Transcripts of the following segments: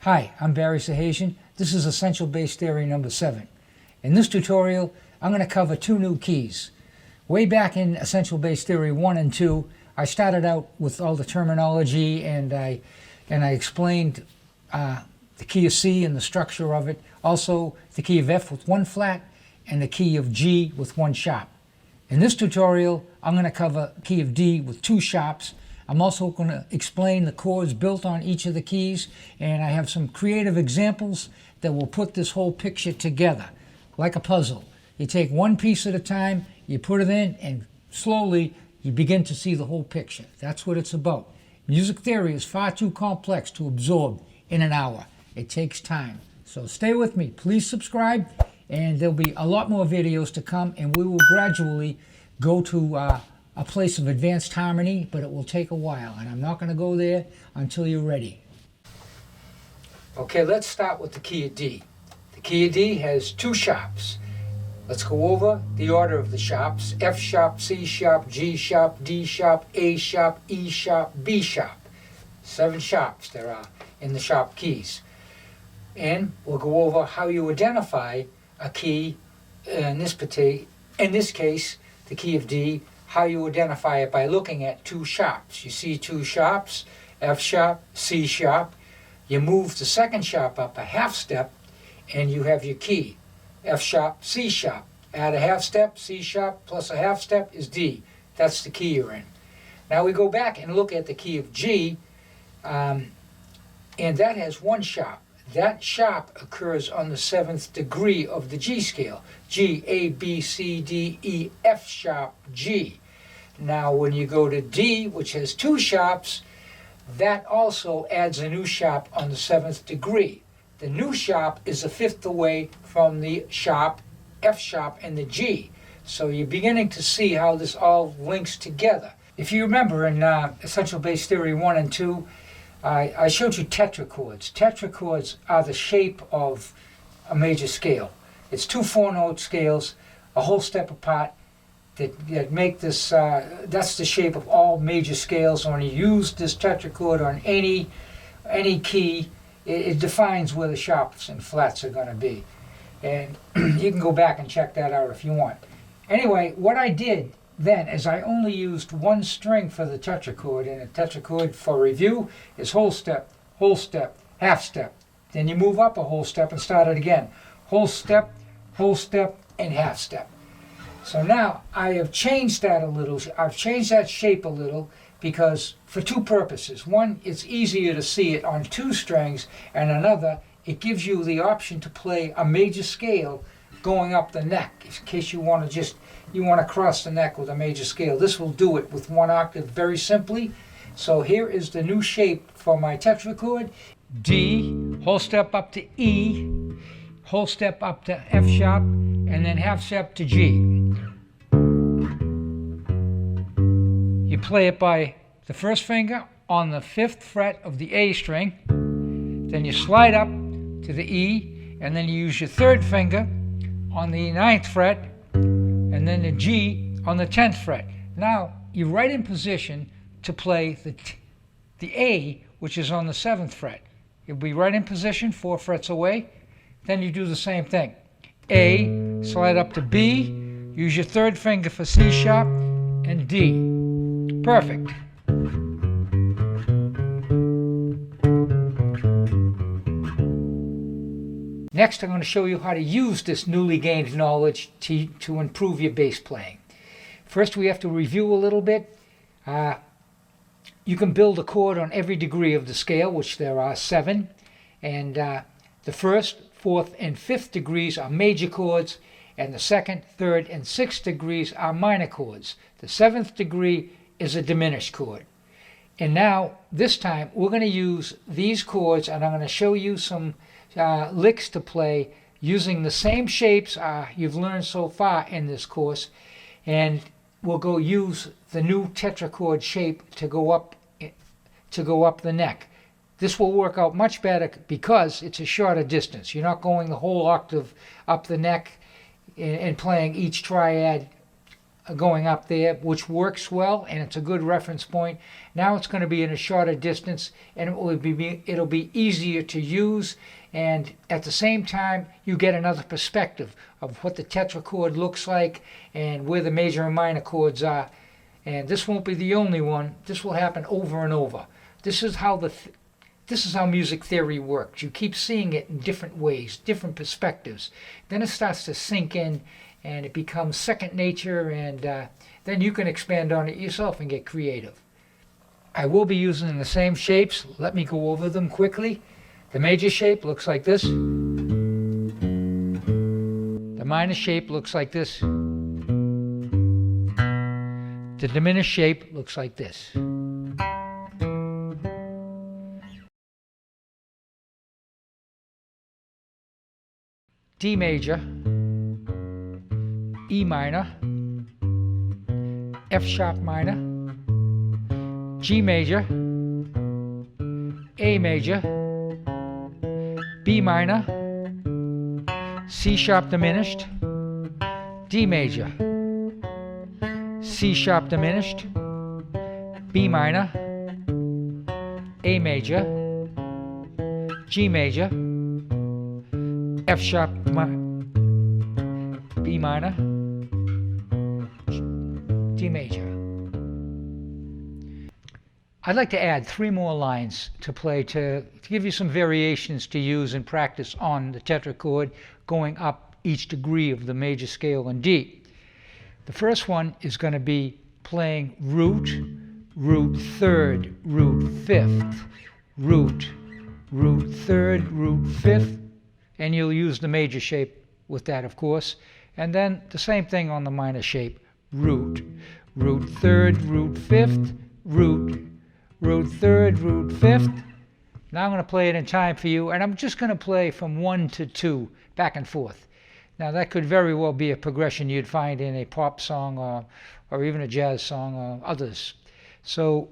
Hi, I'm Barry Sahasian. This is Essential Bass Theory number 7. In this tutorial, I'm going to cover two new keys. Way back in Essential Bass Theory 1 and 2, I started out with all the terminology and I explained the key of C and the structure of it. Also, the key of F with one flat and the key of G with one sharp. In this tutorial, I'm going to cover key of D with two sharps. I'm also going to explain the chords built on each of the keys, and I have some creative examples that will put this whole picture together, like a puzzle. You take one piece at a time, you put it in, and slowly you begin to see the whole picture. That's what it's about. Music theory is far too complex to absorb in an hour. It takes time. So stay with me. Please subscribe, and there'll be a lot more videos to come, and we will gradually go to a place of advanced harmony, but it will take a while, and I'm not going to go there until you're ready. Okay, let's start with the key of D. The key of D has two sharps. Let's go over the order of the sharps: F sharp, C sharp, G sharp, D sharp, A sharp, E sharp, B sharp. 7 sharps there are in the sharp keys. And we'll go over how you identify a key in this case, the key of D, how you identify it by looking at two sharps. You see two sharps, F sharp, C sharp. You move the second sharp up a half step and you have your key, F sharp, C sharp. Add a half step, C sharp plus a half step is D. That's the key you're in. Now we go back and look at the key of G, and that has one sharp. That sharp occurs on the 7th degree of the G scale. G, A, B, C, D, E, F sharp, G. Now when you go to D, which has two sharps, that also adds a new sharp on the 7th degree. The new sharp is a fifth away from the sharp, F sharp, and the G. So you're beginning to see how this all links together. If you remember in Essential Bass Theory 1 and 2, I showed you tetrachords. Tetrachords are the shape of a major scale. It's two 4-note scales, a whole step apart, that make this, that's the shape of all major scales. When you use this tetrachord on any key, it defines where the sharps and flats are going to be. And you can go back and check that out if you want. Anyway, what I did then is I only used one string for the tetrachord, and a tetrachord, for review, is whole step, half step. Then you move up a whole step and start it again. Whole step, and half step. So now I have changed that a little. I've changed that shape a little because for two purposes. One, it's easier to see it on two strings, and another, it gives you the option to play a major scale going up the neck in case you want to cross the neck with a major scale. This will do it with one octave very simply. So here is the new shape for my tetrachord. D, whole step up to E, whole step up to F sharp, and then half step to G. You play it by the first finger on the 5th fret of the A string, then you slide up to the E, and then you use your 3rd finger on the 9th fret, and then the G on the 10th fret. Now you're right in position to play the A, which is on the 7th fret. You'll be right in position 4 frets away. Then you do the same thing. A, slide up to B, use your 3rd finger for C sharp, and D. Perfect. Next, I'm going to show you how to use this newly gained knowledge to improve your bass playing. First, we have to review a little bit. You can build a chord on every degree of the scale, which there are 7. And the 1st, 4th, and 5th degrees are major chords, and the 2nd, 3rd, and 6th degrees are minor chords. The 7th degree is a diminished chord. And now, this time, we're going to use these chords, and I'm going to show you some licks to play using the same shapes you've learned so far in this course, and we'll go use the new tetrachord shape to go up the neck. This will work out much better because it's a shorter distance. You're not going the whole octave up the neck and playing each triad going up there, which works well, and it's a good reference point. Now it's going to be in a shorter distance, and it'll be easier to use, and at the same time you get another perspective of what the tetrachord looks like and where the major and minor chords are. And this won't be the only one. This will happen over and over. This is how music theory works. You keep seeing it in different ways, different perspectives. Then it starts to sink in, and it becomes second nature, and then you can expand on it yourself and get creative. I will be using the same shapes. Let me go over them quickly. The major shape looks like this. The minor shape looks like this. The diminished shape looks like this. D major, E minor, F sharp minor, G major, A major, B minor, C sharp diminished, D major, C sharp diminished, B minor, A major, G major, F sharp, B minor, D major. I'd like to add 3 more lines to play to give you some variations to use in practice on the tetrachord, going up each degree of the major scale in D. The first one is going to be playing root, root third, root fifth, root, root third, root fifth, and you'll use the major shape with that, of course. And then the same thing on the minor shape, root, root third, root fifth, root, root third, root fifth. Now I'm going to play it in time for you, and I'm just going to play from 1 to 2, back and forth. Now that could very well be a progression you'd find in a pop song or even a jazz song or others. So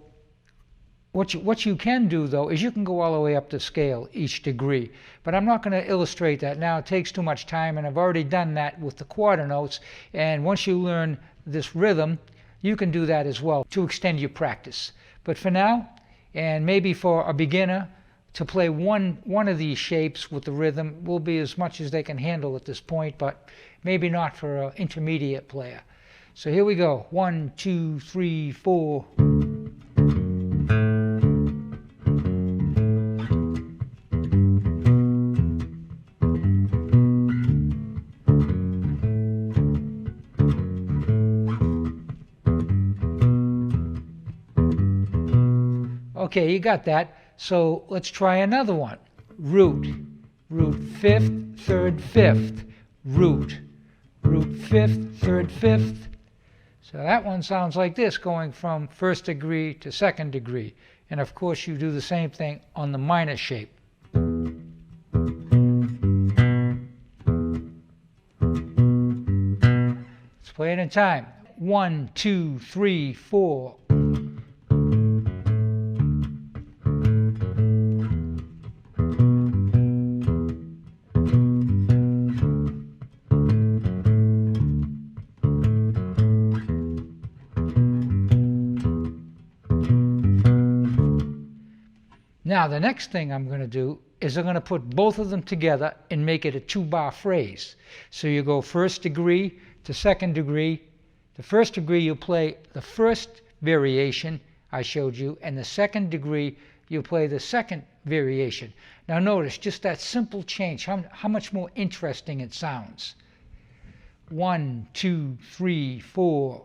what you can do, though, is you can go all the way up the scale, each degree. But I'm not going to illustrate that now. It takes too much time, and I've already done that with the quarter notes. And once you learn this rhythm, you can do that as well to extend your practice. But for now, and maybe for a beginner, to play one of these shapes with the rhythm will be as much as they can handle at this point, but maybe not for an intermediate player. So here we go. 1, 2, 3, 4. Okay, you got that. So let's try another one. Root, root fifth, third, fifth, root, root fifth, third, fifth. So that one sounds like this, going from first degree to second degree. And of course you do the same thing on the minor shape. Let's play it in time. 1, 2, 3, 4. Now the next thing I'm going to do is I'm going to put both of them together and make it a 2-bar phrase. So you go first degree to second degree. The first degree you play the first variation I showed you, and the second degree you play the second variation. Now notice just that simple change, how much more interesting it sounds. 1, 2, 3, 4.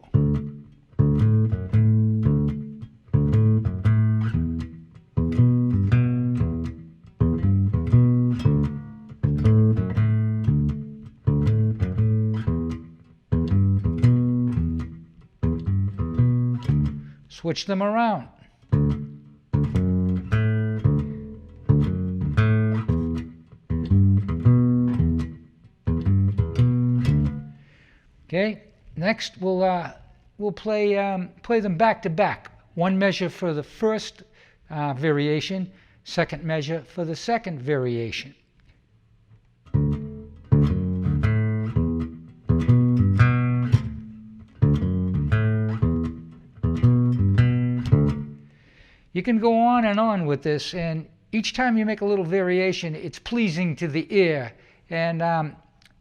Switch them around. Okay, next we'll play them back to back. One measure for the first variation, second measure for the second variation. You can go on with this, and each time you make a little variation, it's pleasing to the ear. And,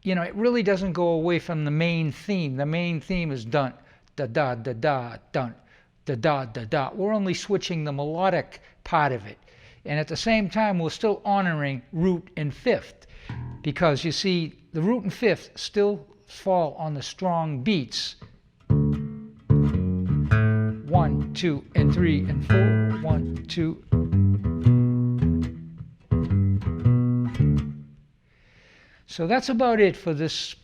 you know, it really doesn't go away from the main theme. The main theme is dun, da, da, da, da, dun, da, da, da, da. We're only switching the melodic part of it. And at the same time, we're still honoring root and fifth, because you see, the root and fifth still fall on the strong beats. 1, 2, and 3, and 4. 1, 2. So that's about it for this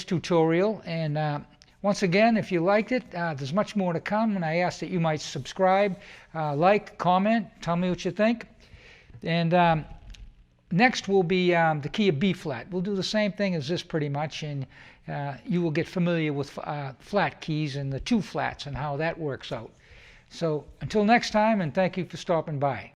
tutorial. And once again, if you liked it, there's much more to come, and I ask that you might subscribe, like, comment, tell me what you think. And next will be the key of B flat. We'll do the same thing as this pretty much, and you will get familiar with flat keys and the two flats and how that works out. So until next time, and thank you for stopping by.